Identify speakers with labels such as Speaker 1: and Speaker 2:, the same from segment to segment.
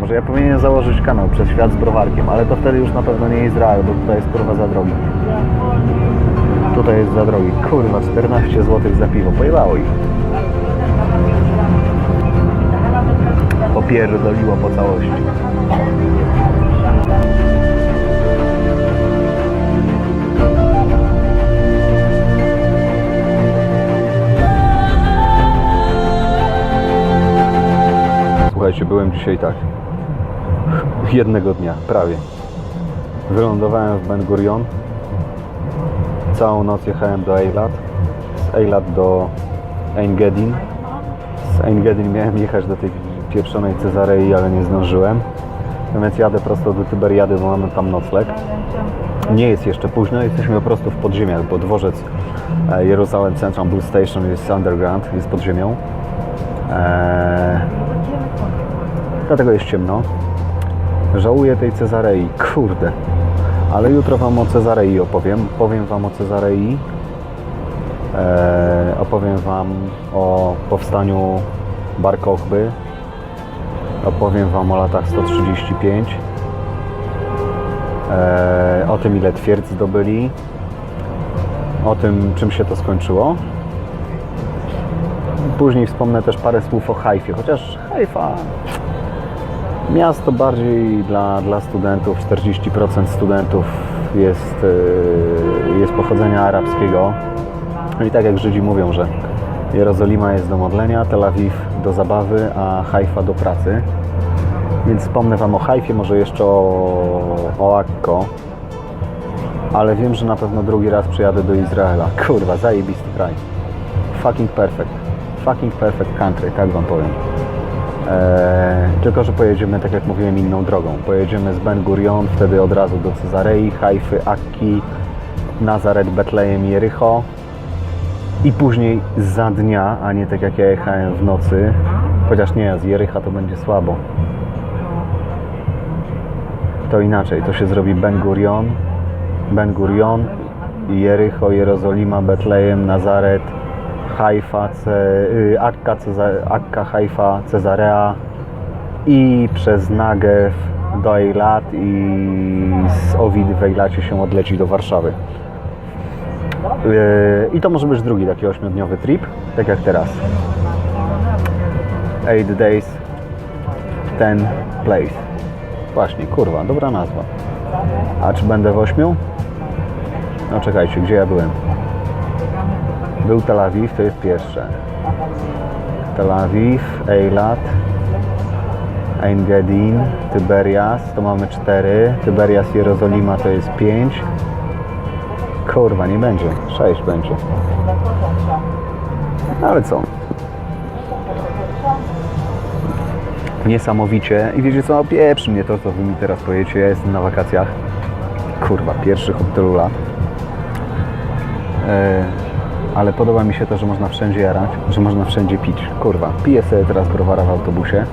Speaker 1: Może ja powinienem założyć kanał Przez Świat z browarkiem, ale to wtedy już na pewno nie Izrael, bo tutaj jest kurwa za drogi. Tutaj jest za drogi. Kurwa, 14 zł za piwo. Pojebało ich. Popierdoliło po całości. Słuchajcie, byłem dzisiaj tak. Jednego dnia, prawie. Wylądowałem w Ben Gurion. Całą noc jechałem do Eilat. Z Eilat do Ein Gedin. Z Ein Gedin miałem jechać do tej pieprzonej Cezarei, ale nie zdążyłem. Więc jadę prosto do Tyberiady, bo mamy tam nocleg. Nie jest jeszcze późno, jesteśmy po prostu w podziemiach, bo dworzec Jeruzalem Central Bus Station jest underground, jest pod ziemią. Dlatego jest ciemno. Żałuję tej Cezarei, kurde. Ale jutro Wam o Cezarei opowiem. Powiem Wam o Cezarei. Opowiem Wam o powstaniu Bar Kochby. Opowiem Wam o latach 135. O tym, ile twierdz zdobyli. O tym, czym się to skończyło. Później wspomnę też parę słów o Hajfie, chociaż Hajfa miasto bardziej dla studentów. 40% studentów jest pochodzenia arabskiego. No i tak jak Żydzi mówią, że Jerozolima jest do modlenia, Tel Awiw do zabawy, a Hajfa do pracy. Więc wspomnę Wam o Hajfie, może jeszcze o Akko. Ale wiem, że na pewno drugi raz przyjadę do Izraela. Kurwa, zajebisty kraj. Fucking perfect. Fucking perfect country, tak Wam powiem. Tylko że pojedziemy, tak jak mówiłem, inną drogą. Pojedziemy z Ben Gurion, wtedy od razu do Cezarei, Hajfy, Akki, Nazaret, Betlejem, Jericho. I później za dnia, a nie tak jak ja jechałem w nocy. Chociaż nie, z Jericha to będzie słabo. To inaczej, to się zrobi Ben Gurion, Jericho, Jerozolima, Betlejem, Nazaret, Hajfa, Akka, Hajfa, Cezarea i przez Nagew do Eilat i z Owidy w Eilacie się odleci do Warszawy. I to może być drugi taki 8-dniowy trip, tak jak teraz. 8 days, 10 place. Właśnie, kurwa, dobra nazwa. A czy będę w 8? No czekajcie, gdzie ja byłem? Był Tel Awiw, to jest pierwsze. Tel Awiw, Eilat, Ein Gedin, Tyberias, to mamy 4. Tyberias, Jerozolima to jest 5. Kurwa, nie będzie. 6 będzie. Ale co? Niesamowicie. I wiecie co? Pieprzy mnie to, co Wy mi teraz powiecie. Ja jestem na wakacjach. Kurwa, pierwszych od tylu lat. Ale podoba mi się to, że można wszędzie jarać, że można wszędzie pić. Kurwa, piję sobie teraz browara w autobusie.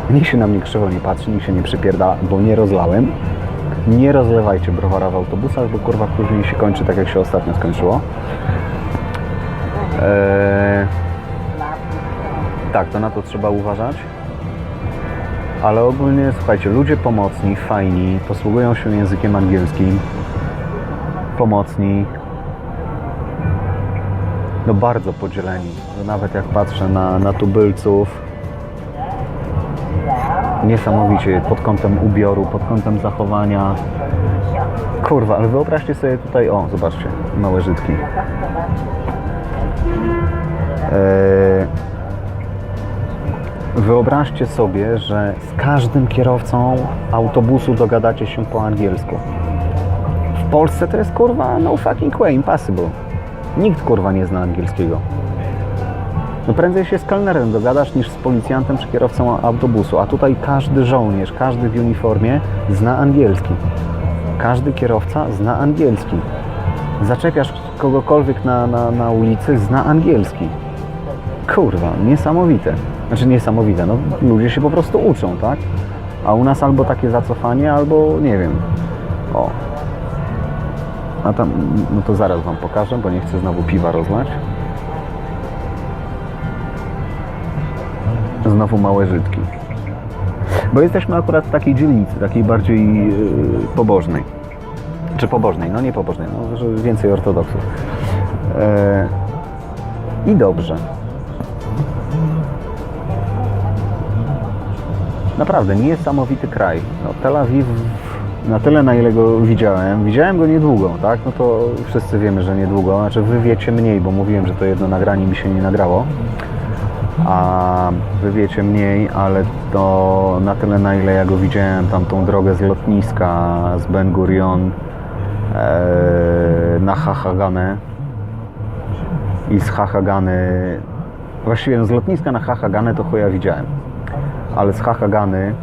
Speaker 1: Nikt się na mnie krzywo nie patrzy, nikt się nie przypierda, bo nie rozlałem. Nie rozlewajcie browara w autobusach, bo kurwa później się kończy tak, jak się ostatnio skończyło. Tak, to na to trzeba uważać. Ale ogólnie, słuchajcie, ludzie pomocni, fajni, posługują się językiem angielskim. Pomocni. No bardzo podzieleni. Nawet jak patrzę na tubylców. Niesamowicie pod kątem ubioru, pod kątem zachowania. Kurwa, ale wyobraźcie sobie tutaj, o, zobaczcie, małe Żydki. Wyobraźcie sobie, że z każdym kierowcą autobusu dogadacie się po angielsku. W Polsce to jest kurwa no fucking way, impossible. Nikt kurwa nie zna angielskiego. No prędzej się z kelnerem dogadasz niż z policjantem czy kierowcą autobusu, a tutaj każdy żołnierz, każdy w uniformie zna angielski. Każdy kierowca zna angielski. Zaczepiasz kogokolwiek na ulicy, zna angielski. Kurwa, niesamowite. Znaczy niesamowite, no ludzie się po prostu uczą, tak? A u nas albo takie zacofanie, albo nie wiem. O. A tam, no to zaraz Wam pokażę, bo nie chcę znowu piwa rozlać. Znowu małe Żydki. Bo jesteśmy akurat w takiej dzielnicy, takiej bardziej pobożnej. Czy pobożnej, no nie pobożnej, no że więcej ortodoksów. I dobrze. Naprawdę, niesamowity kraj. No, Tel Awiw, na tyle na ile go widziałem go niedługo, tak? No to wszyscy wiemy, że niedługo, znaczy wy wiecie mniej, bo mówiłem, że to jedno nagranie mi się nie nagrało. A wy wiecie mniej, ale to na tyle na ile ja go widziałem, tam tą drogę z lotniska, z Ben Gurion na Hachagane i z Hachagany, właściwie z lotniska na Hachagane to chuja widziałem, ale z Hachagany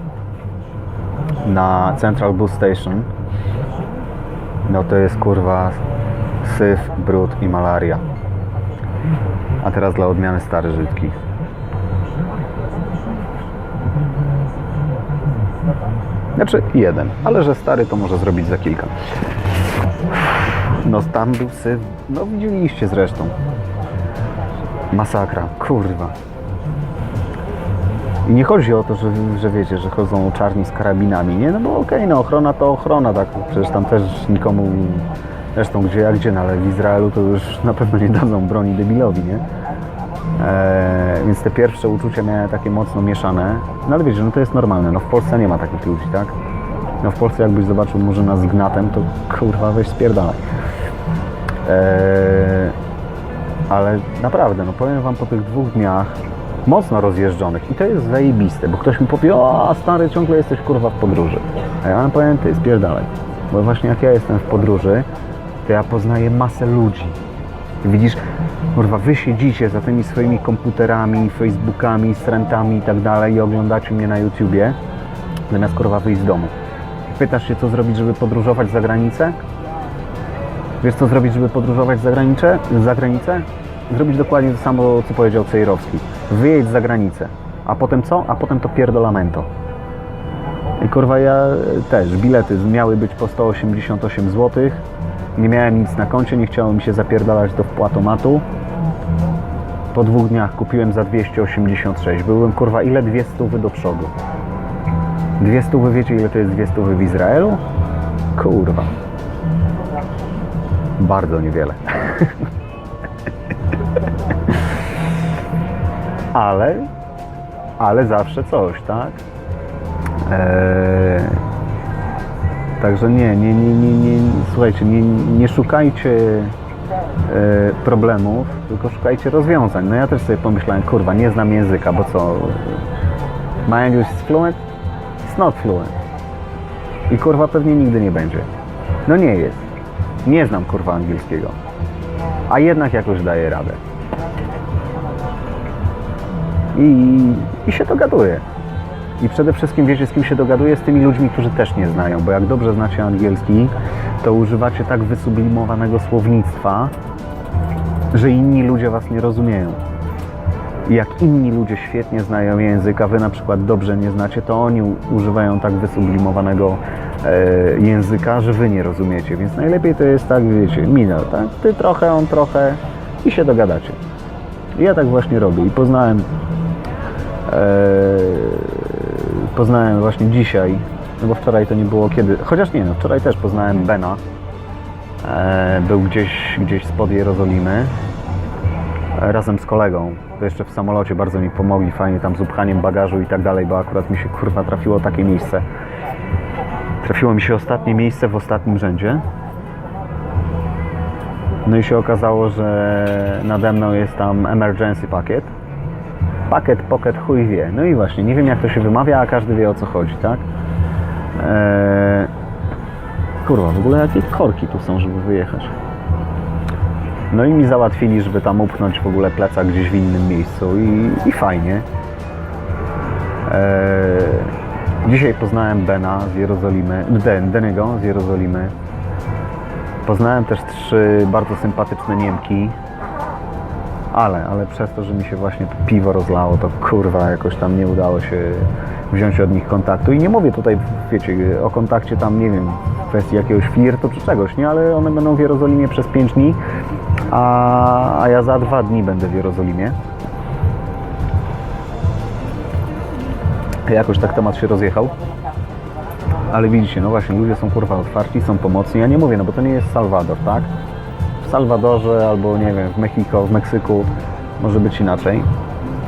Speaker 1: na Central Bus Station no to jest kurwa syf, brud i malaria. A teraz dla odmiany stary Żydki. Znaczy jeden, ale że stary to może zrobić za kilka. No tam był syf, no widzieliście zresztą. Masakra, kurwa. I nie chodzi o to, że wiecie, że chodzą czarni z karabinami, nie? No bo okej, no ochrona to ochrona, tak? Przecież tam też nikomu, zresztą gdzie jak gdzie, no ale w Izraelu to już na pewno nie dadzą broni debilowi, nie? Więc te pierwsze uczucia miałem takie mocno mieszane. No ale wiecie, no to jest normalne, no w Polsce nie ma takich ludzi, tak? No w Polsce jakbyś zobaczył Murzyna z gnatem, to kurwa weź spierdalaj. Ale naprawdę, no powiem wam po tych 2 dniach mocno rozjeżdżonych i to jest zajebiste, bo ktoś mi powie, o stary, ciągle jesteś kurwa w podróży. A ja wam powiem, ty spierdalaj, bo właśnie jak ja jestem w podróży, to ja poznaję masę ludzi. Widzisz, kurwa, wy siedzicie za tymi swoimi komputerami, facebookami, strętami i tak dalej i oglądacie mnie na YouTubie, zamiast kurwa wyjść z domu. Pytasz się, co zrobić, żeby podróżować za granicę? Wiesz, co zrobić, żeby podróżować za granicę? Zrobić dokładnie to samo, co powiedział Cejrowski. Wyjedź za granicę. A potem co? A potem to pierdolamento. I kurwa, ja też, bilety miały być po 188 zł. Nie miałem nic na koncie, nie chciało mi się zapierdalać do wpłatomatu. Po 2 dniach kupiłem za 286. Byłem kurwa, ile? 200 do przodu. 200, wiecie ile to jest 200 w Izraelu? Kurwa. Bardzo niewiele. ale zawsze coś, tak? Także nie, słuchajcie, nie szukajcie problemów, tylko szukajcie rozwiązań. No ja też sobie pomyślałem, kurwa, nie znam języka, bo co? My English is fluent? It's not fluent. I kurwa pewnie nigdy nie będzie. No nie jest. Nie znam kurwa angielskiego. A jednak jakoś daję radę. I się dogaduję. I przede wszystkim wiecie, z kim się dogaduję? Z tymi ludźmi, którzy też nie znają, bo jak dobrze znacie angielski, to używacie tak wysublimowanego słownictwa, że inni ludzie was nie rozumieją. I jak inni ludzie świetnie znają język, a wy na przykład dobrze nie znacie, to oni używają tak wysublimowanego języka, że wy nie rozumiecie. Więc najlepiej to jest tak, wiecie, minął, tak? Ty trochę, on trochę i się dogadacie. I ja tak właśnie robię i poznałem właśnie dzisiaj, no bo wczoraj to nie było kiedy, chociaż nie, no wczoraj też poznałem Bena, był gdzieś spod Jerozolimy, razem z kolegą, to jeszcze w samolocie bardzo mi pomogli, fajnie tam z upchaniem bagażu i tak dalej, bo akurat mi się kurwa trafiło takie miejsce, trafiło mi się ostatnie miejsce w ostatnim rzędzie, no i się okazało, że nade mną jest tam emergency pakiet, pocket, chuj wie. No i właśnie, nie wiem jak to się wymawia, a każdy wie o co chodzi, tak? Kurwa, w ogóle jakie korki tu są, żeby wyjechać. No i mi załatwili, żeby tam upchnąć w ogóle plecak gdzieś w innym miejscu i fajnie. Dzisiaj poznałem Bena z Jerozolimy, Denego z Jerozolimy. Poznałem też 3 bardzo sympatyczne Niemki. Ale przez to, że mi się właśnie piwo rozlało, to kurwa jakoś tam nie udało się wziąć od nich kontaktu. I nie mówię tutaj, wiecie, o kontakcie tam, nie wiem, w kwestii jakiegoś flirtu czy czegoś, nie? Ale one będą w Jerozolimie przez 5 dni, a ja za 2 dni będę w Jerozolimie. Jakoś tak temat się rozjechał. Ale widzicie, no właśnie, ludzie są kurwa otwarci, są pomocni. Ja nie mówię, no bo to nie jest Salwador, tak? W Salwadorze albo nie wiem, w Mexiko, w Meksyku może być inaczej.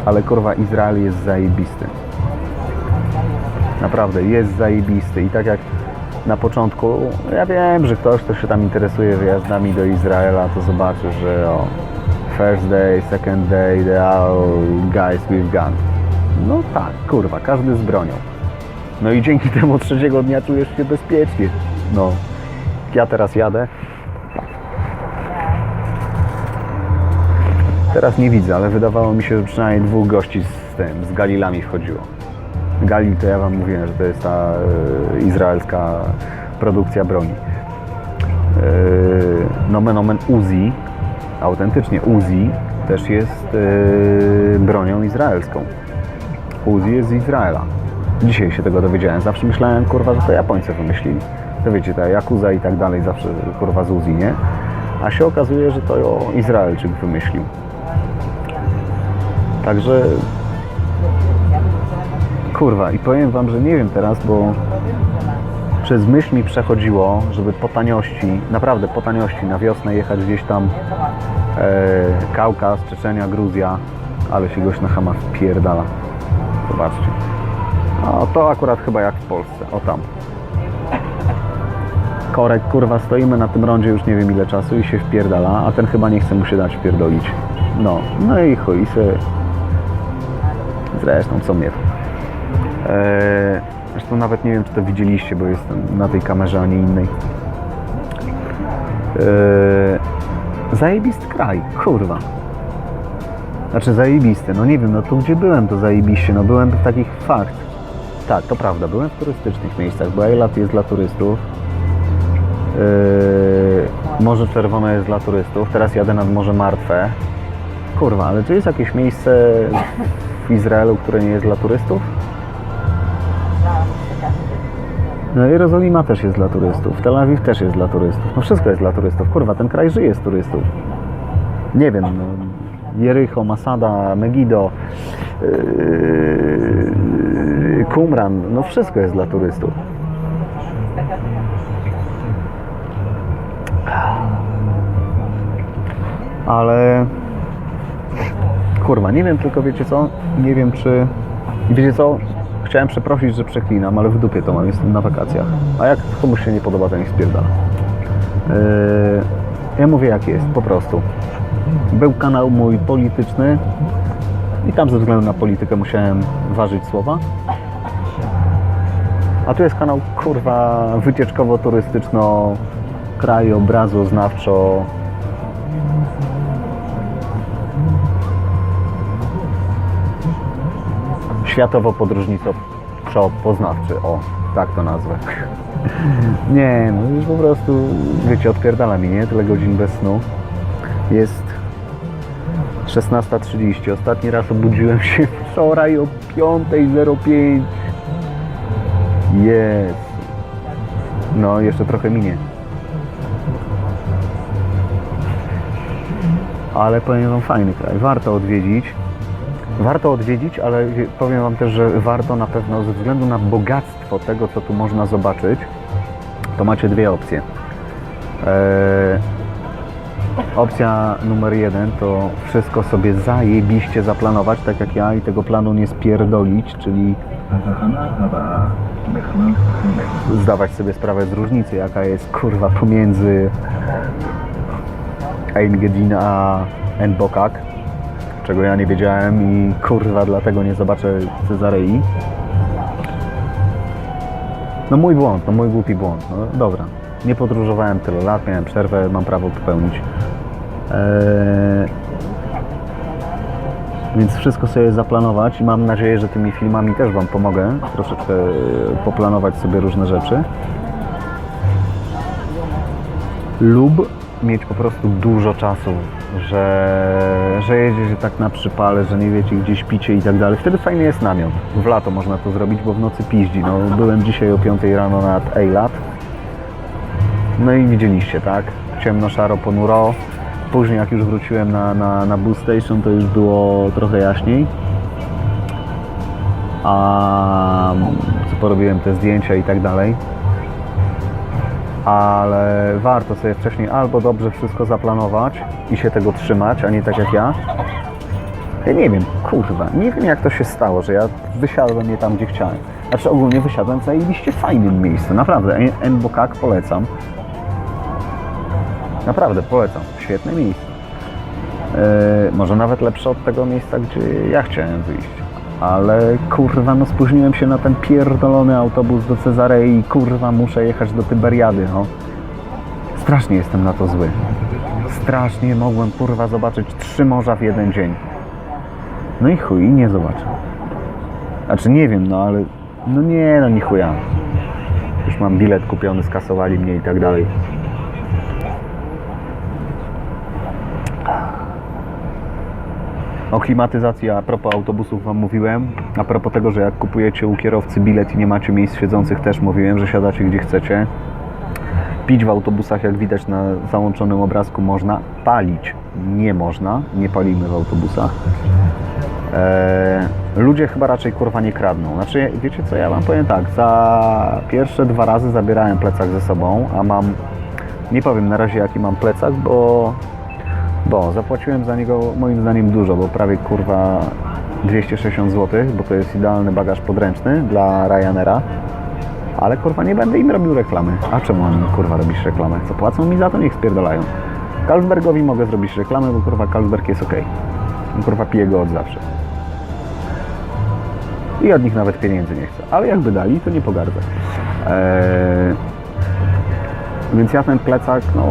Speaker 1: Ale kurwa Izrael jest zajebisty. Naprawdę, jest zajebisty. I tak jak na początku, ja wiem, że ktoś, kto się tam interesuje wyjazdami do Izraela, to zobaczy, że first day, second day, they are guys with guns. No tak, kurwa, każdy z bronią. No i dzięki temu trzeciego dnia czujesz się bezpiecznie. No, ja teraz jadę. Teraz nie widzę, ale wydawało mi się, że przynajmniej 2 gości z Galilami wchodziło. Galil to ja wam mówiłem, że to jest ta izraelska produkcja broni. Nomen omen Uzi, autentycznie Uzi też jest bronią izraelską. Uzi jest z Izraela. Dzisiaj się tego dowiedziałem. Zawsze myślałem, kurwa, że to Japońcy wymyślili. To wiecie, ta Yakuza i tak dalej zawsze, kurwa, z Uzi, nie? A się okazuje, że to Izraelczyk wymyślił. Także... Kurwa, i powiem wam, że nie wiem teraz, bo przez myśl mi przechodziło, żeby po taniości, naprawdę po taniości na wiosnę jechać gdzieś tam Kaukaz, Czeczenia, Gruzja, ale się goś na Hama wpierdala. Zobaczcie. No to akurat chyba jak w Polsce, o tam. Korek, kurwa, stoimy na tym rondzie już nie wiem ile czasu i się wpierdala, a ten chyba nie chce mu się dać wpierdolić. No i chuj se. Zresztą co mnie to. Zresztą nawet nie wiem, czy to widzieliście, bo jestem na tej kamerze, a nie innej. Zajebisty kraj, kurwa. Znaczy zajebisty, no nie wiem, no tu gdzie byłem to zajebiście, no byłem w takich fakt. Tak, to prawda, byłem w turystycznych miejscach, bo Eilat jest dla turystów. Morze Czerwone jest dla turystów, teraz jadę nad Morze Martwe. Kurwa, ale czy jest jakieś miejsce w Izraelu, które nie jest dla turystów? No Jerozolima też jest dla turystów, Tel Awiw też jest dla turystów, no wszystko jest dla turystów, kurwa, ten kraj żyje z turystów. Nie wiem, no, Jericho, Masada, Megido, Qumran, no wszystko jest dla turystów. Ale kurwa, nie wiem, tylko wiecie co, nie wiem czy, wiecie co, chciałem przeprosić, że przeklinam, ale w dupie to mam, jestem na wakacjach. A jak komuś się nie podoba, to niech spierdala. Ja mówię jak jest, po prostu. Był kanał mój polityczny i tam ze względu na politykę musiałem ważyć słowa. A tu jest kanał, kurwa, wycieczkowo-turystyczno, krajobrazoznawczo. Światowo-podróżniczo-poznawczy, o, tak to nazwę. Nie, no już po prostu, wiecie, odpierdala mi, nie? Tyle godzin bez snu. Jest 16:30. Ostatni raz obudziłem się wczoraj o 5:05. Jest. No, jeszcze trochę minie. Ale powiem wam, fajny kraj. Warto odwiedzić, ale powiem wam też, że warto na pewno ze względu na bogactwo tego, co tu można zobaczyć, to macie 2 opcje. Opcja numer 1 to wszystko sobie zajebiście zaplanować, tak jak ja, i tego planu nie spierdolić, czyli zdawać sobie sprawę z różnicy, jaka jest kurwa pomiędzy Ein Gedin a En Bokak, czego ja nie wiedziałem i kurwa dlatego nie zobaczę Cezarei. No mój błąd, no mój głupi błąd, no dobra. Nie podróżowałem tyle lat, miałem przerwę, mam prawo popełnić. Więc wszystko sobie zaplanować i mam nadzieję, że tymi filmami też wam pomogę troszeczkę poplanować sobie różne rzeczy. Lub mieć po prostu dużo czasu, że jedziecie tak na przypale, że nie wiecie gdzie śpicie i tak dalej. Wtedy fajny jest namiot. W lato można to zrobić, bo w nocy piździ. No, byłem dzisiaj o 5 rano nad Eilat. No i widzieliście, tak? Ciemno, szaro, ponuro. Później jak już wróciłem na bus station, to już było trochę jaśniej. a co porobiłem te zdjęcia i tak dalej. Ale warto sobie wcześniej albo dobrze wszystko zaplanować i się tego trzymać, a nie tak jak ja. Ja nie wiem, kurwa, nie wiem jak to się stało, że ja wysiadłem nie tam, gdzie chciałem. Znaczy ogólnie wysiadłem w zajebiście fajnym miejscu, naprawdę, Nbokak polecam. Naprawdę polecam, świetne miejsce. Może nawet lepsze od tego miejsca, gdzie ja chciałem wyjść. Ale kurwa, no spóźniłem się na ten pierdolony autobus do Cezarei i kurwa muszę jechać do Tyberiady, no. Strasznie jestem na to zły. Strasznie mogłem kurwa zobaczyć 3 morza w jeden dzień. No i chuj, nie zobaczę. Znaczy nie wiem, no ale... No nie, no ni chuja. Już mam bilet kupiony, skasowali mnie i tak dalej. O klimatyzacji, a propos autobusów wam mówiłem. A propos tego, że jak kupujecie u kierowcy bilet i nie macie miejsc siedzących, też mówiłem, że siadacie gdzie chcecie. Pić w autobusach, jak widać na załączonym obrazku, można. Palić nie można. Nie palimy w autobusach. Ludzie chyba raczej kurwa nie kradną. Znaczy, wiecie co, ja wam powiem tak, za pierwsze 2 razy zabierałem plecak ze sobą, a mam, nie powiem na razie jaki mam plecak, bo zapłaciłem za niego moim zdaniem dużo, bo prawie kurwa 260 zł, bo to jest idealny bagaż podręczny dla Ryanaira, ale kurwa nie będę im robił reklamy. A czemu mam kurwa robić reklamę? Co płacą mi za to? Niech spierdolają. Carlsbergowi mogę zrobić reklamę, bo kurwa Carlsberg jest ok. Kurwa piję go od zawsze. I od nich nawet pieniędzy nie chcę. Ale jakby dali, to nie pogardzę. Więc ja ten plecak, no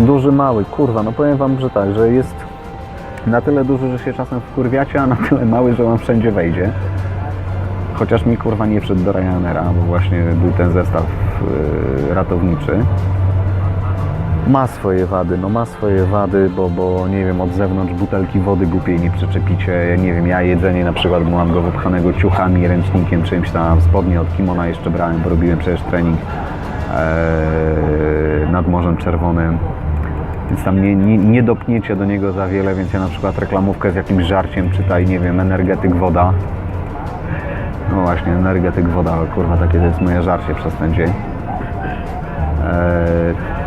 Speaker 1: duży, mały, kurwa, no powiem wam, że tak, że jest na tyle duży, że się czasem wkurwiacie, a na tyle mały, że on wszędzie wejdzie. Chociaż mi kurwa nie wszedł do Ryanaira, bo właśnie był ten zestaw ratowniczy. Ma swoje wady, no ma swoje wady, bo nie wiem, od zewnątrz butelki wody głupiej nie przyczepicie, nie wiem, ja jedzenie na przykład, bo mam go wypchanego ciuchami, ręcznikiem, czymś tam, spodnie od kimona jeszcze brałem, bo robiłem przecież trening nad Morzem Czerwonym, więc tam nie dopniecie do niego za wiele, więc ja na przykład reklamówkę z jakimś żarciem czytaj, nie wiem, energetyk woda. No właśnie, energetyk woda, ale kurwa takie to jest moje żarcie przez ten dzień.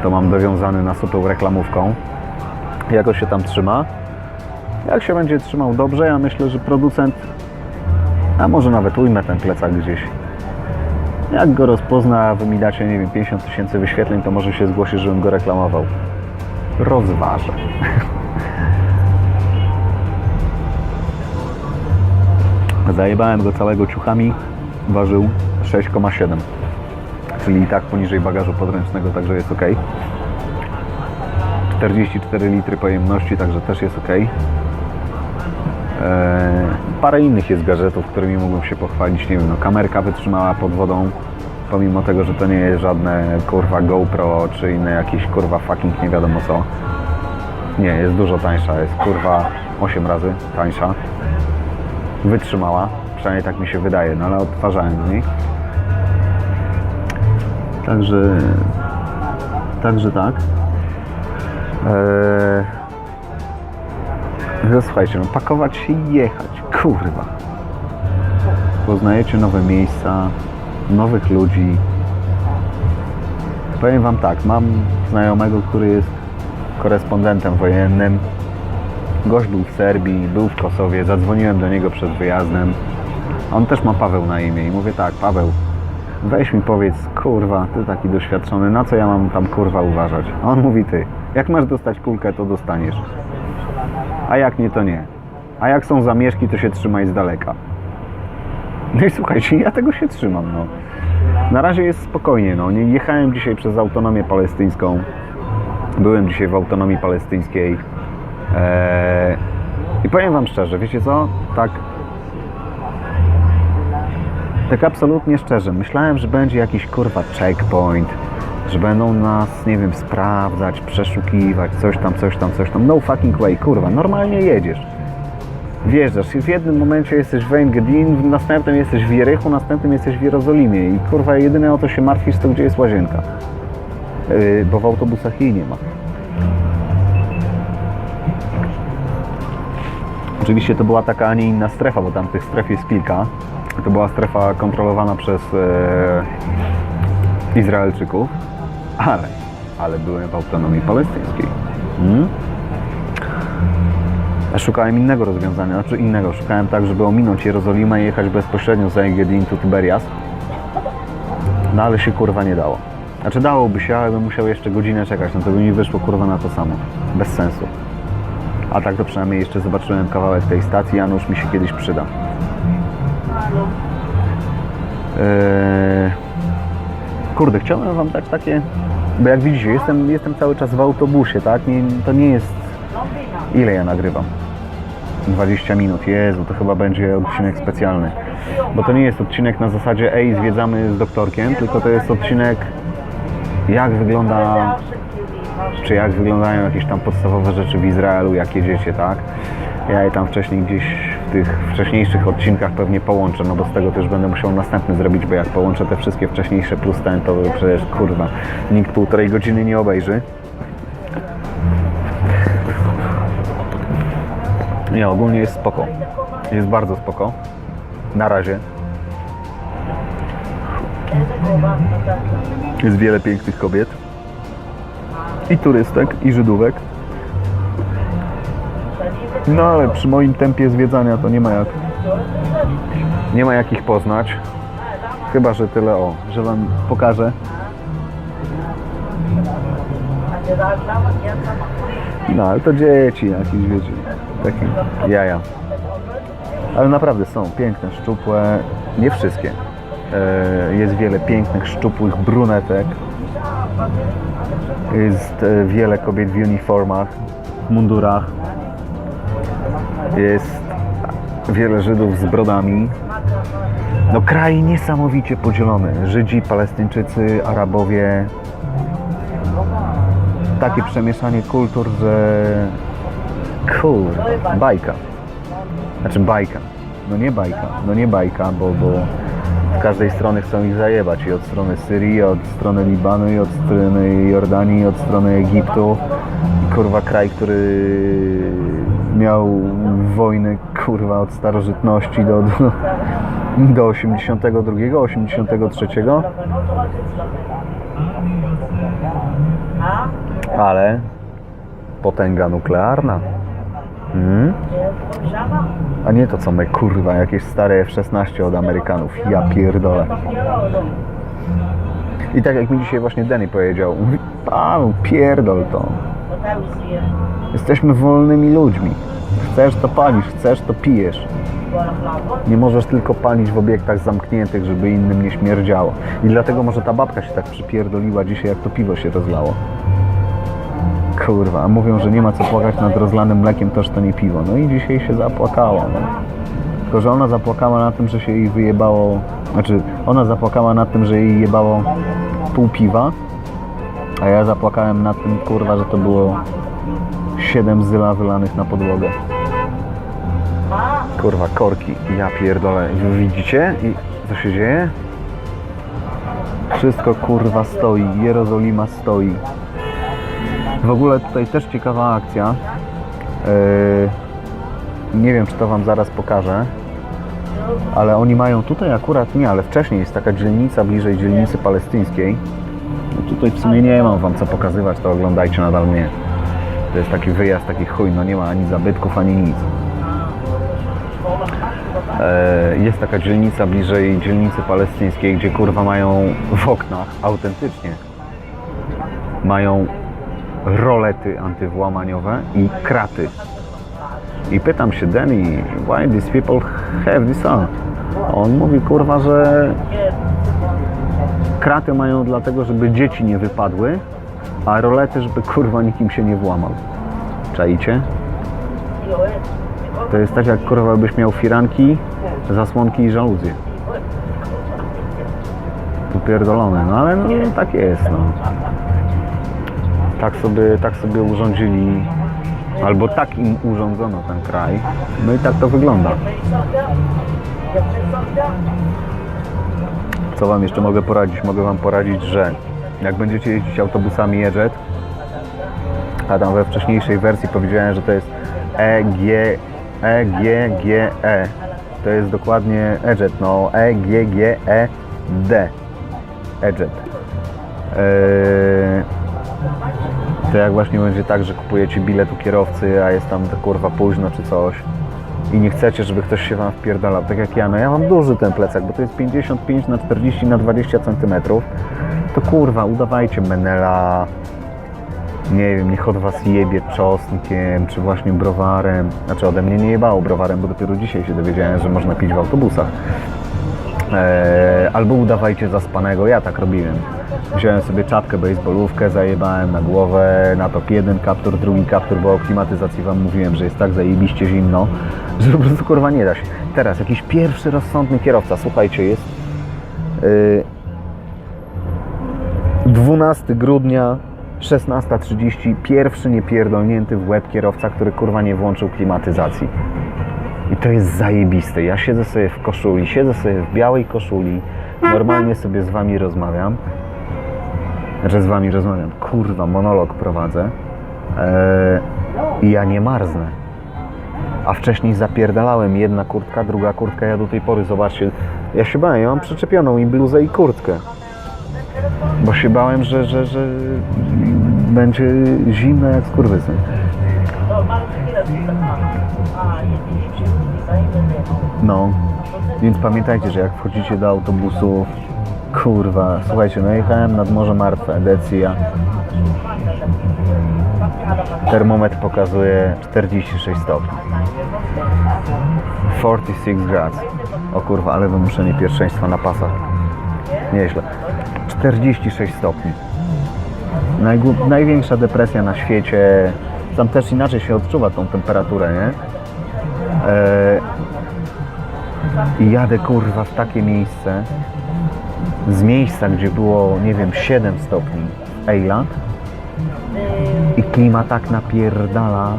Speaker 1: To mam dowiązany na supeł reklamówką. Jakoś się tam trzyma. Jak się będzie trzymał dobrze, ja myślę, że producent, a może nawet ujmę ten plecak gdzieś. Jak go rozpozna, wy mi dacie, nie wiem, 50 000 wyświetleń, to może się zgłosi, żebym go reklamował. Rozważę. Zajebałem go całego ciuchami, ważył 6,7, czyli i tak poniżej bagażu podręcznego, także jest ok. 44 litry pojemności, także też jest ok. Parę innych jest gadżetów, którymi mógłbym się pochwalić, nie wiem, no kamerka wytrzymała pod wodą, pomimo tego, że to nie jest żadne kurwa GoPro, czy inne jakieś kurwa fucking nie wiadomo co. Nie, jest dużo tańsza, jest kurwa 8 razy tańsza. Wytrzymała, przynajmniej tak mi się wydaje, no ale odtwarzałem z niej. Także tak. No słuchajcie, no pakować się i jechać, kurwa. Poznajecie nowe miejsca, nowych ludzi. Powiem wam tak, mam znajomego, który jest korespondentem wojennym. Gość był w Serbii, był w Kosowie, zadzwoniłem do niego przed wyjazdem. On też ma Paweł na imię i mówię tak, Paweł, weź mi powiedz, kurwa, ty taki doświadczony, na co ja mam tam kurwa uważać? A on mówi, ty, jak masz dostać kulkę, to dostaniesz. A jak nie, to nie. A jak są zamieszki, to się trzymaj z daleka. No i słuchajcie, ja tego się trzymam, no. Na razie jest spokojnie, no. Nie jechałem dzisiaj przez autonomię palestyńską. Byłem dzisiaj w autonomii palestyńskiej. I powiem wam szczerze, wiecie co? Tak absolutnie szczerze. Myślałem, że będzie jakiś kurwa checkpoint, że będą nas, nie wiem, sprawdzać, przeszukiwać, coś tam. No fucking way, kurwa, normalnie jedziesz. Wjeżdżasz, w jednym momencie jesteś w Ein Gedin, w następnym jesteś w Jerichu, następnym jesteś w Jerozolimie i kurwa jedyne o to się martwisz, to gdzie jest łazienka. Bo w autobusach jej nie ma. Oczywiście to była taka, a nie inna strefa, bo tam tych stref jest kilka. To była strefa kontrolowana przez Izraelczyków, ale byłem w autonomii palestyńskiej. Szukałem innego rozwiązania, szukałem tak, żeby ominąć Jerozolimę i jechać bezpośrednio za Egedin to Tiberias. No ale się kurwa nie dało. Znaczy dałoby się, ale bym musiał jeszcze godzinę czekać, no to by mi wyszło kurwa na to samo. Bez sensu. A tak to przynajmniej jeszcze zobaczyłem kawałek tej stacji, a nuż mi się kiedyś przyda. Kurde, chciałem wam dać takie... Bo jak widzicie, jestem cały czas w autobusie, tak? To nie jest... Ile ja nagrywam? 20 minut. Jezu, to chyba będzie odcinek specjalny. Bo to nie jest odcinek na zasadzie ej, zwiedzamy z doktorkiem, tylko to jest odcinek jak wygląda... Czy jak wyglądają jakieś tam podstawowe rzeczy w Izraelu, jak jedziecie, tak? Ja je tam wcześniej gdzieś w tych wcześniejszych odcinkach pewnie połączę, no bo z tego też będę musiał następny zrobić, bo jak połączę te wszystkie wcześniejsze plus ten, to przecież kurwa, nikt 1,5 godziny nie obejrzy. Nie, ogólnie jest spoko. Jest bardzo spoko. Na razie. Jest wiele pięknych kobiet. I turystek, i Żydówek. No ale przy moim tempie zwiedzania to nie ma jak ich poznać. Chyba że tyle, że wam pokażę. No ale to dzieci jakieś, wiecie, takie jaja. Ale naprawdę są piękne, szczupłe, nie wszystkie. Jest wiele pięknych, szczupłych brunetek. Jest wiele kobiet w uniformach, w mundurach. Jest wiele Żydów z brodami. No kraj niesamowicie podzielony. Żydzi, Palestyńczycy, Arabowie. Takie przemieszanie kultur, że... Kurwa, bajka. Znaczy bajka. No nie bajka, bo z każdej strony chcą ich zajebać. I od strony Syrii, i od strony Libanu, i od strony Jordanii, i od strony Egiptu. Kurwa, kraj, który miał wojny, kurwa, od starożytności do 82, 83. Ale potęga nuklearna. A nie to co my, kurwa, jakieś stare F-16 od Amerykanów. Ja pierdolę. I tak jak mi dzisiaj właśnie Danny powiedział, mówi, Paweł, pierdol to. Jesteśmy wolnymi ludźmi. Chcesz to palisz, chcesz to pijesz. Nie możesz tylko palić w obiektach zamkniętych, żeby innym nie śmierdziało. I dlatego może ta babka się tak przypierdoliła dzisiaj, jak to piwo się rozlało. Kurwa, a mówią, że nie ma co płakać nad rozlanym mlekiem, toż to nie piwo. No i dzisiaj się zapłakała. No. Tylko, że ona zapłakała na tym, że się jej wyjebało... Znaczy, ona zapłakała nad tym, że jej jebało pół piwa, a ja zapłakałem nad tym, kurwa, że to było 7 zyla wylanych na podłogę. Kurwa, korki. Ja pierdolę. Wy widzicie? I co się dzieje? Wszystko, kurwa, stoi. Jerozolima stoi. W ogóle tutaj też ciekawa akcja. Nie wiem, czy to wam zaraz pokażę. Ale oni mają tutaj akurat nie, ale wcześniej jest taka dzielnica bliżej dzielnicy palestyńskiej. No tutaj w sumie nie mam wam co pokazywać, to oglądajcie nadal mnie. To jest taki wyjazd, taki chuj, no nie ma ani zabytków, ani nic. Jest taka dzielnica bliżej dzielnicy palestyńskiej, gdzie kurwa mają w oknach, autentycznie, mają rolety antywłamaniowe i kraty. I pytam się Danny, why these people have this on? On mówi, kurwa, że kraty mają dlatego, żeby dzieci nie wypadły, a rolety, żeby kurwa nikim się nie włamał. Czaicie? To jest tak, jak kurwa byś miał firanki, zasłonki i żaluzje. Popierdolone, no ale no tak jest, no. Tak sobie urządzili, albo tak im urządzono ten kraj, no i tak to wygląda. Co wam jeszcze mogę poradzić? Mogę wam poradzić, że jak będziecie jeździć autobusami EJET, a tam we wcześniejszej wersji powiedziałem, że to jest EGGE, To jest dokładnie Ejet, no E-G-G-E-D. Ejet. To jak właśnie będzie tak, że kupujecie bilet u kierowcy, a jest tam kurwa późno czy coś i nie chcecie, żeby ktoś się wam wpierdalał, tak jak ja, no ja mam duży ten plecak, bo to jest 55 na 40 na 20 cm, to kurwa, udawajcie menela, nie wiem, niech od was jebie czosnkiem, czy właśnie browarem, znaczy ode mnie nie jebało browarem, bo dopiero dzisiaj się dowiedziałem, że można pić w autobusach. Albo udawajcie zaspanego, ja tak robiłem. Wziąłem sobie czapkę, baseballówkę, zajebałem na głowę, na to jeden kaptur, drugi kaptur, bo o klimatyzacji wam mówiłem, że jest tak zajebiście zimno, że po prostu kurwa nie da się. Teraz jakiś pierwszy rozsądny kierowca, słuchajcie, jest 12 grudnia 16:30, pierwszy niepierdolnięty w łeb kierowca, który kurwa nie włączył klimatyzacji. I to jest zajebiste. Ja siedzę sobie w koszuli, siedzę sobie w białej koszuli, normalnie sobie z wami rozmawiam. Znaczy z wami rozmawiam, kurwa, monolog prowadzę i ja nie marznę. A wcześniej zapierdalałem, jedna kurtka, druga kurtka, ja do tej pory, zobaczcie, ja się bałem, ja mam przyczepioną i bluzę i kurtkę. Bo się bałem, że będzie zimno jak skurwysyn. No, więc pamiętajcie, że jak wchodzicie do autobusu, kurwa, słuchajcie, no jechałem nad Morze Martwe, edycja. Termometr pokazuje 46 stopni. 46 grads. O kurwa, ale wymuszenie pierwszeństwa na pasach. Nieźle. 46 stopni. Największa depresja na świecie. Tam też inaczej się odczuwa tą temperaturę, nie? I jadę kurwa w takie miejsce, z miejsca, gdzie było, nie wiem, 7 stopni Eiland i klima tak napierdala,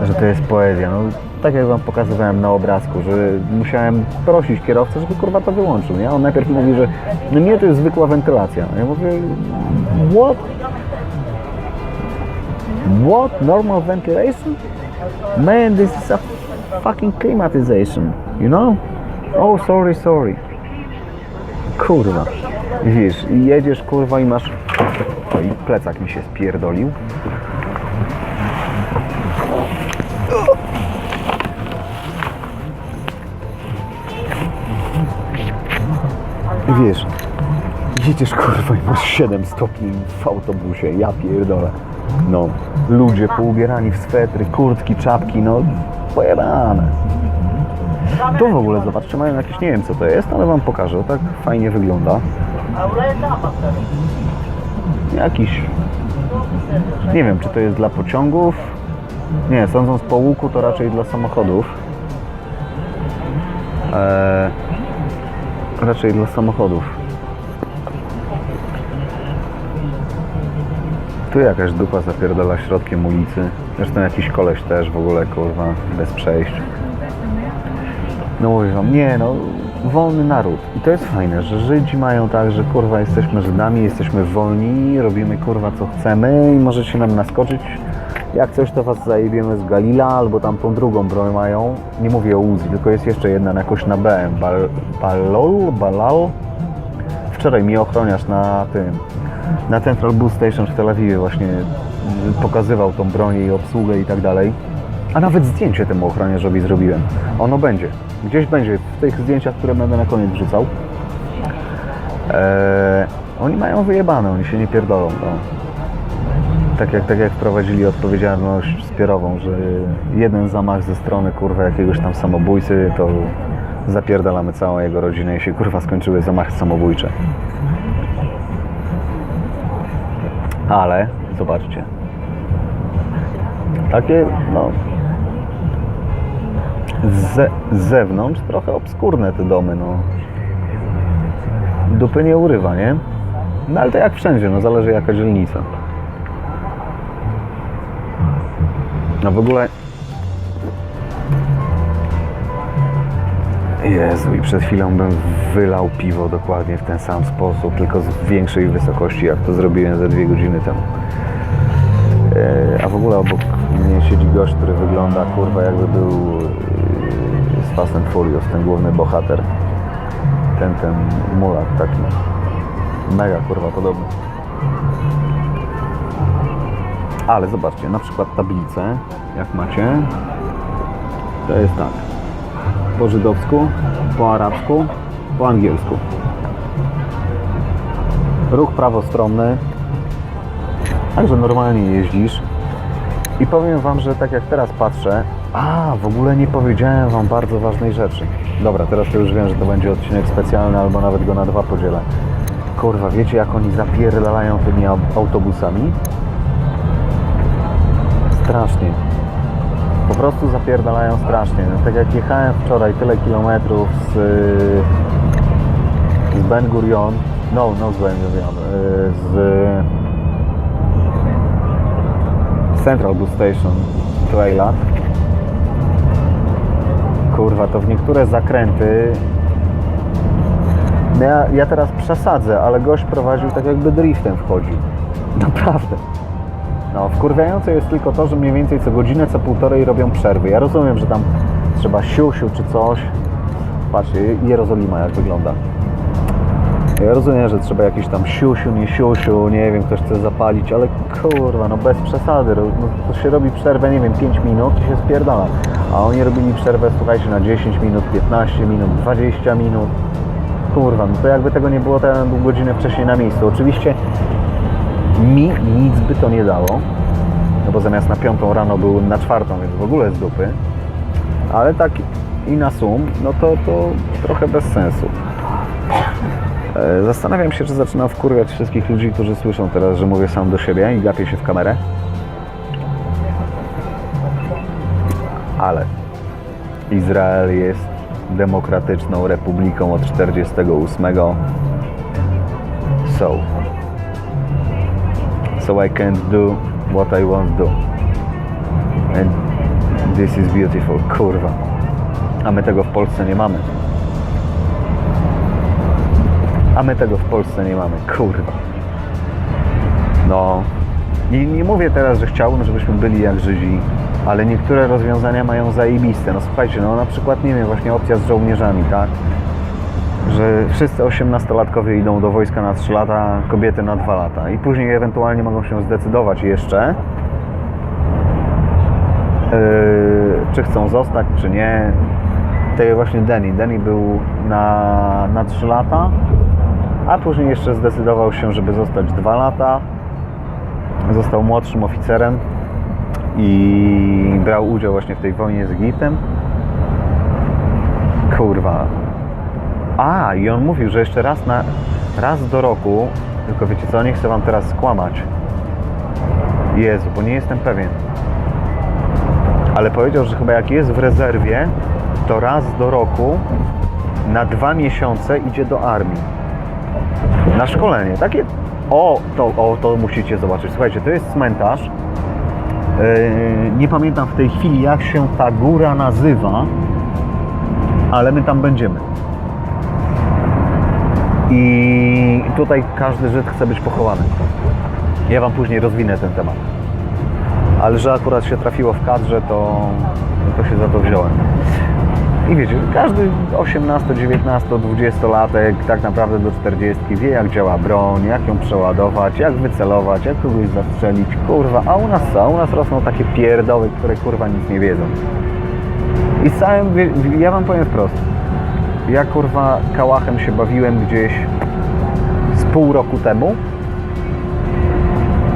Speaker 1: że to jest poezja. No, tak jak wam pokazywałem na obrazku, że musiałem prosić kierowcę, żeby kurwa to wyłączył, nie? On najpierw mówi, że no nie, to jest zwykła wentylacja. Ja mówię, what? What? Normal ventilation? Man, this is a fucking climatization, you know? Oh, sorry. Kurwa. Wiesz, jedziesz kurwa i masz... Oj, plecak mi się spierdolił. Wiesz, jedziesz kurwa i masz 7 stopni w autobusie, ja pierdolę. No, ludzie poubierani w swetry, kurtki, czapki, no pojebane. Tu w ogóle, zobaczcie, mają jakieś, nie wiem co to jest, ale wam pokażę, tak fajnie wygląda. Jakiś, nie wiem czy to jest dla pociągów, nie, sądząc po łuku to raczej dla samochodów. Raczej dla samochodów. Tu jakaś dupa zapierdala środkiem ulicy. Zresztą jakiś koleś też w ogóle, kurwa, bez przejść. No mówię wam, nie no, wolny naród. I to jest fajne, że Żydzi mają tak, że kurwa jesteśmy Żydami, jesteśmy wolni, robimy kurwa co chcemy i możecie nam naskoczyć. Jak coś to was zajebiemy z Galila, albo tam tą drugą broń mają. Nie mówię o Uzi, tylko jest jeszcze jedna jakoś na B. Balal. Wczoraj mi ochroniarz na tym, na Central Bus Station w Tel Awiwie właśnie pokazywał tą broń i obsługę i tak dalej. A nawet zdjęcie temu ochroniarzowi zrobiłem. Ono będzie. Gdzieś będzie w tych zdjęciach, które będę na koniec wrzucał. Oni mają wyjebane, oni się nie pierdolą. No. Tak jak wprowadzili odpowiedzialność zbiorową, że jeden zamach ze strony kurwa jakiegoś tam samobójcy, to zapierdalamy całą jego rodzinę i się kurwa skończyły zamachy samobójcze. Ale zobaczcie. Takie no z zewnątrz trochę obskurne te domy, no. Dupy nie urywa, nie? No ale to jak wszędzie, no zależy jaka dzielnica. No w ogóle... Jezu, i przed chwilą bym wylał piwo dokładnie w ten sam sposób, tylko z większej wysokości, jak to zrobiłem ze 2 godziny temu. A w ogóle obok mnie siedzi gość, który wygląda, kurwa, jakby był z Fast and Furious, ten główny bohater. Ten mulat taki. Mega kurwa podobny. Ale zobaczcie, na przykład tablicę, jak macie, to jest tak. Po żydowsku, po arabsku, po angielsku. Ruch prawostronny. Także normalnie jeździsz. I powiem wam, że tak jak teraz patrzę, w ogóle nie powiedziałem wam bardzo ważnej rzeczy. Dobra, teraz to już wiem, że to będzie odcinek specjalny, albo nawet go na 2 podzielę. Kurwa, wiecie jak oni zapierdalają tymi autobusami? Strasznie. Po prostu zapierdalają strasznie. No, tak jak jechałem wczoraj tyle kilometrów z Ben Gurion, z Ben Gurion, z Central Bus Station to Eilat. Kurwa, to w niektóre zakręty ja teraz przesadzę, ale gość prowadził tak jakby driftem wchodził. Naprawdę. No, wkurwiające jest tylko to, że mniej więcej co godzinę, co półtorej robią przerwy. Ja rozumiem, że tam trzeba siusiu czy coś. Patrzcie, Jerozolima jak wygląda. Ja rozumiem, że trzeba jakiś tam siusiu, nie siusiu, nie wiem, ktoś chce zapalić, ale kurwa, no bez przesady. No, to się robi przerwę, nie wiem, 5 minut i się spierdala. A oni robili przerwę, słuchajcie, na 10 minut, 15 minut, 20 minut. Kurwa, no to jakby tego nie było, to ja był godzinę wcześniej na miejscu. Oczywiście mi nic by to nie dało, no bo zamiast na 5 rano był na 4, więc w ogóle z dupy. Ale tak i na sum, no to trochę bez sensu. Zastanawiam się, czy zaczynam wkurwiać wszystkich ludzi, którzy słyszą teraz, że mówię sam do siebie i gapię się w kamerę. Ale Izrael jest demokratyczną republiką od 48. So I can't do what I want to do. And this is beautiful. Kurwa. A my tego w Polsce nie mamy. Kurwa. No. Nie mówię teraz, że chciałbym, żebyśmy byli jak Żydzi, ale niektóre rozwiązania mają zajebiste. No słuchajcie, no na przykład, nie wiem, właśnie opcja z żołnierzami, tak? Że wszyscy 18-latkowie idą do wojska na 3 lata, kobiety na 2 lata i później ewentualnie mogą się zdecydować jeszcze, czy chcą zostać, czy nie. Tutaj właśnie Danny był na 3 lata, a później jeszcze zdecydował się, żeby zostać 2 lata. Został młodszym oficerem i brał udział właśnie w tej wojnie z Egiptem. Kurwa. I on mówił, że jeszcze raz do roku, tylko wiecie co, nie chcę wam teraz skłamać. Jezu, bo nie jestem pewien. Ale powiedział, że chyba jak jest w rezerwie, to raz do roku na 2 miesiące idzie do armii. Na szkolenie. Takie... to musicie zobaczyć. Słuchajcie, to jest cmentarz. Nie pamiętam w tej chwili, jak się ta góra nazywa, ale my tam będziemy. I tutaj każdy Żyd chce być pochowany. Ja wam później rozwinę ten temat. Ale że akurat się trafiło w kadrze, to się za to wziąłem. I wiecie, każdy 18, 19, 20-latek tak naprawdę do 40 wie, jak działa broń, jak ją przeładować, jak wycelować, jak kogoś zastrzelić. Kurwa, a u nas co? U nas rosną takie pierdoły, które kurwa nic nie wiedzą. I z całym, ja wam powiem wprost. Ja kurwa kałachem się bawiłem gdzieś z pół roku temu.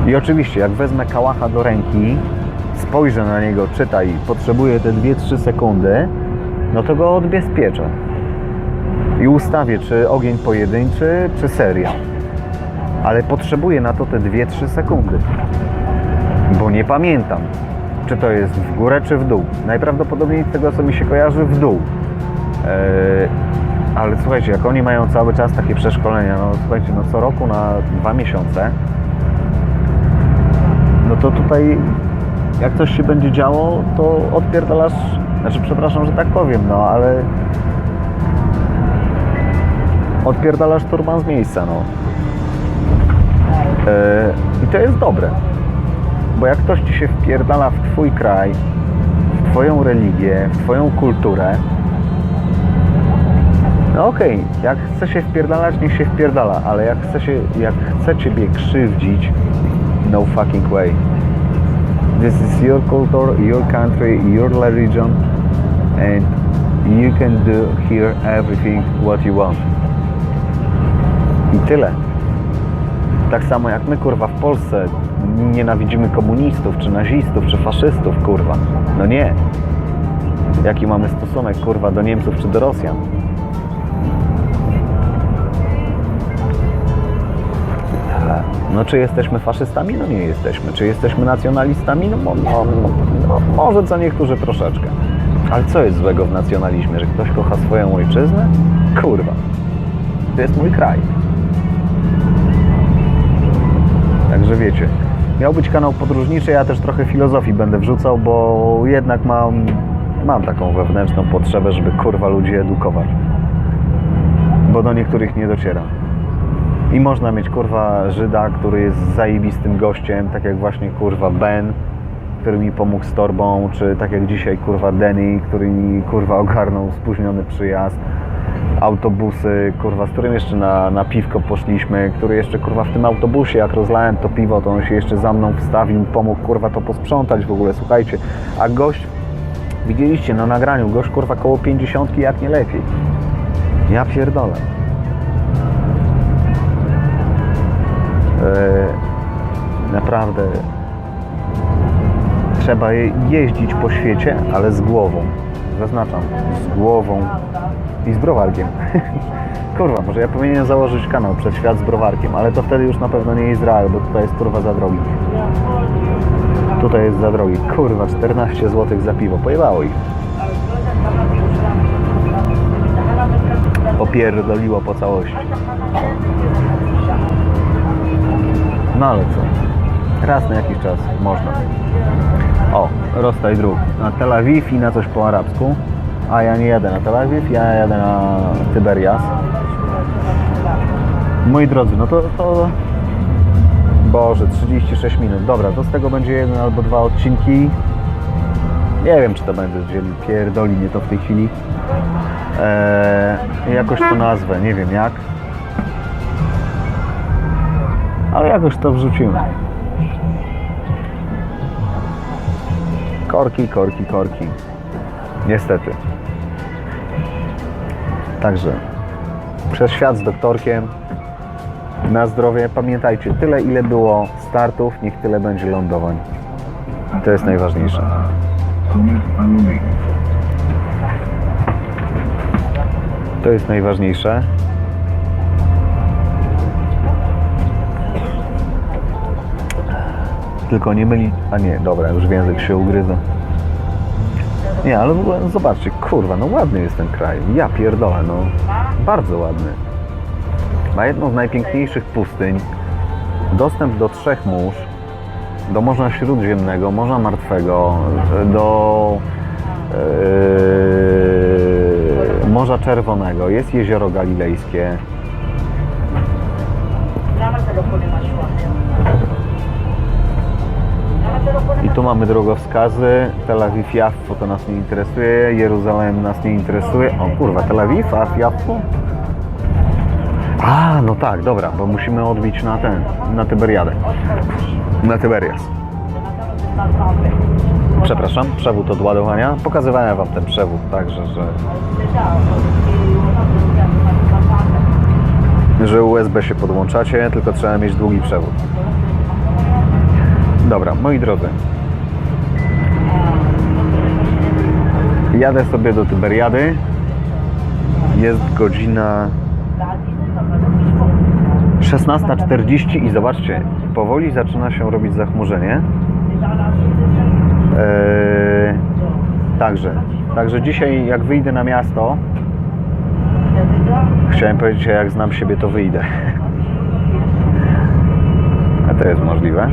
Speaker 1: I oczywiście, jak wezmę kałacha do ręki, spojrzę na niego, czytaj, potrzebuję te 2-3 sekundy, no to go odbezpieczę. I ustawię, czy ogień pojedynczy, czy seria. Ale potrzebuję na to te 2-3 sekundy. Bo nie pamiętam, czy to jest w górę, czy w dół. Najprawdopodobniej z tego, co mi się kojarzy, w dół. Ale słuchajcie, jak oni mają cały czas takie przeszkolenia, no słuchajcie, no co roku na 2 miesiące, no to tutaj jak coś się będzie działo, to odpierdalasz, znaczy przepraszam, że tak powiem, no ale odpierdalasz turban z miejsca, no. I to jest dobre, bo jak ktoś ci się wpierdala w twój kraj, w twoją religię, w twoją kulturę, No okej, jak chce się wpierdalać, niech się wpierdala, ale jak chce ciebie krzywdzić, no fucking way. This is your culture, your country, your religion and you can do here everything what you want. I tyle. Tak samo jak my, kurwa, w Polsce nienawidzimy komunistów, czy nazistów, czy faszystów, kurwa. No nie. Jaki mamy stosunek, kurwa, do Niemców, czy do Rosjan? No czy jesteśmy faszystami? No nie jesteśmy. Czy jesteśmy nacjonalistami? No może co niektórzy troszeczkę. Ale co jest złego w nacjonalizmie? Że ktoś kocha swoją ojczyznę? Kurwa. To jest mój kraj. Także wiecie. Miał być kanał podróżniczy, ja też trochę filozofii będę wrzucał, bo jednak mam taką wewnętrzną potrzebę, żeby kurwa ludzi edukować. Bo do niektórych nie dociera. I można mieć kurwa Żyda, który jest zajebistym gościem, tak jak właśnie kurwa Ben, który mi pomógł z torbą, czy tak jak dzisiaj kurwa Denny, który mi kurwa ogarnął spóźniony przyjazd, autobusy, kurwa, z którym jeszcze na piwko poszliśmy, który jeszcze kurwa w tym autobusie, jak rozlałem to piwo, to on się jeszcze za mną wstawił, pomógł kurwa to posprzątać w ogóle, słuchajcie, a gość, widzieliście na nagraniu, gość kurwa koło 50, jak nie lepiej. Ja pierdolę. Naprawdę trzeba jeździć po świecie, ale z głową. Zaznaczam, z głową i z browarkiem. Kurwa, może ja powinienem założyć kanał Przed Świat z browarkiem, ale to wtedy już na pewno nie Izrael, bo tutaj jest kurwa za drogi. Tutaj jest za drogi. Kurwa, 14 zł za piwo. Pojebało ich. Popierdoliło po całości. No ale co? Raz na jakiś czas można. O, rozstaj dróg. Na Tel Awiw i na coś po arabsku. A ja nie jadę na Tel Awiw, ja jadę na Tiberias. Moi drodzy, no to... Boże, 36 minut. Dobra, to z tego będzie jeden albo dwa odcinki. Nie wiem, czy to będzie pierdoli mnie to w tej chwili. Jakoś to nazwę, nie wiem jak. Ale jakoś to wrzucimy. Korki. Niestety. Także Przez Świat z doktorkiem. Na zdrowie. Pamiętajcie, tyle ile było startów, niech tyle będzie lądowań. To jest najważniejsze. To jest najważniejsze. Tylko nie myli... A nie, dobra, już w język się ugryzł. Nie, ale w ogóle no zobaczcie, kurwa, no ładny jest ten kraj. Ja pierdolę, no. Bardzo ładny. Ma jedną z najpiękniejszych pustyń. Dostęp do 3 mórz. Do Morza Śródziemnego, Morza Martwego, do Morza Czerwonego. Jest Jezioro Galilejskie. I tu mamy drogowskazy. Tel Awiw, Jaffo to nas nie interesuje. Jeruzalem nas nie interesuje. O kurwa, Tel Awiw, a Jaffo? A, no tak, dobra, bo musimy odbić na Tiberiadę. Na Tiberias. Przepraszam, przewód od ładowania. Pokazywałem wam ten przewód, także, że USB się podłączacie, tylko trzeba mieć długi przewód. Dobra, moi drodzy. Jadę sobie do Tiberiady. Jest godzina 16:40 i zobaczcie, powoli zaczyna się robić zachmurzenie. Także dzisiaj jak wyjdę na miasto, chciałem powiedzieć, że jak znam siebie, to wyjdę. A to jest możliwe.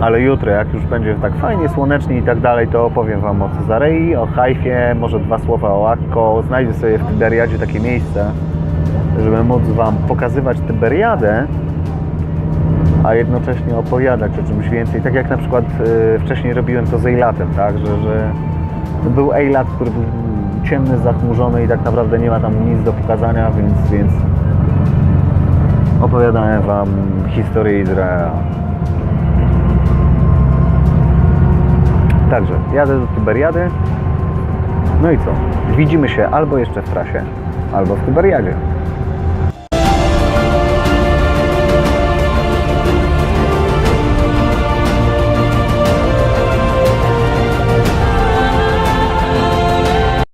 Speaker 1: Ale jutro, jak już będzie tak fajnie, słonecznie i tak dalej, to opowiem wam o Cezarei, o Hajfie, może 2 słowa o Akko. Znajdę sobie w Tiberiadzie takie miejsce, żeby móc wam pokazywać Tiberiadę, a jednocześnie opowiadać o czymś więcej. Tak jak na przykład wcześniej robiłem to z Eilatem, tak? Że był Eilat, który był ciemny, zachmurzony i tak naprawdę nie ma tam nic do pokazania, więc opowiadałem Wam historię Izraela. Także jadę do Tyberiady. No i co? Widzimy się albo jeszcze w trasie, albo w Tyberiadzie.